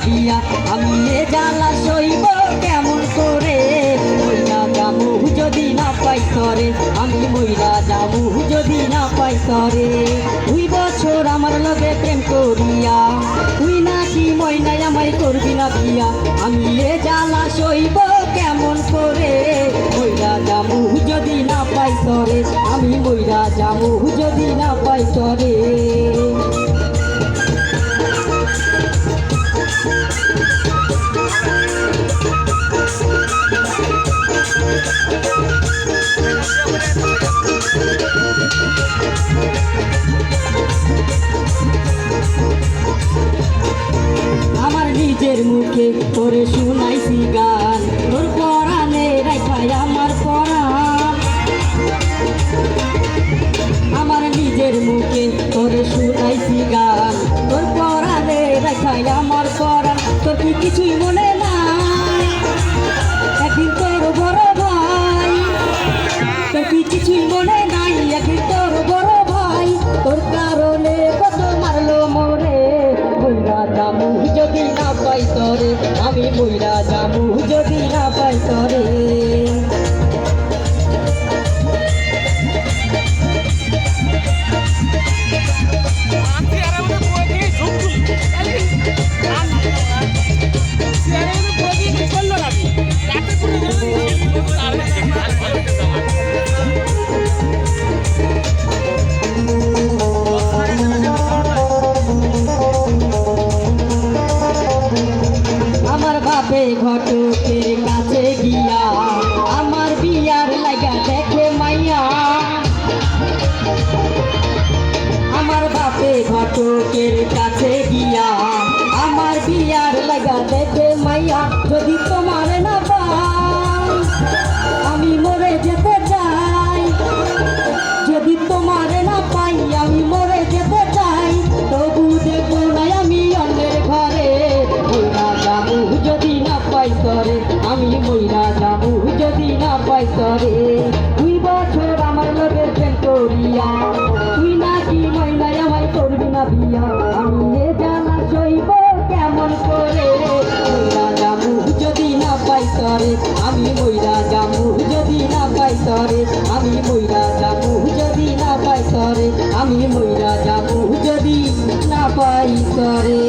বিয়া আমি এ জ্বালা সইব কেমন করে, মইরা যামু যদি না পাই তরে, আমি মইরা যামু যদি না পাই তরে। 2 বছর আমার লগে প্রেম করিয়া তুই নাকি মইনাই আমায় করবি না বিয়া, আমি এ জ্বালা সইব কেমন করে, মইরা যামু যদি না পাই তরে, আমি মইরা যামু যদি না পাই তরে। আমার নিজের মুখে তোরে শুনাইছি গান, তোর পরাণে রাখাই আমার পরাণ। আমার নিজের মুখে তোরে শুনাইছি গান, তোর পরাণে রাখাই আমার পরাণ। তোর কি কিছুই মনে নাই একদিন তোর বড় ভাই, তোর কি কিছুই মনে নাই একদিন তোর বড় ভাই, তোর কারণে কত মারলো মরে, মইরা যামু যদি না পাই তরে, আমি মইরা যামু যদি না পাই তরে। আমার বাপে ঘটকের কাছে গিয়া আমার বিয়ার লাগা দেখে মাইয়া, আমার বাপে ঘটকের কাছে গিয়া আমার বিয়ার লাগা দেখে মাইয়া। যদি তোমার না পাই আমি মরে যেতে চাই, যদি তোমার না পাই আমি মরে যেতে চাই, তবু দেখবো না আমি অন্যের ঘরে, মইরা যামু যদি না পাই তরে, আমি মইরা যামু যদি না পাই তরে। 2 বছর আমার লগে প্রেম করিয়া তুই নাকি মইনাই আমায় করবি না বিয়া, আমি এ জ্বালা সইব কেমন করে, মইরা যামু যদি না পাই তরে, আমি মইরা যামু যদি না পাই তরে, আমি মইরা যামু যদি না পাই তরে, আমি মইরা যামু যদি না পাই তরে।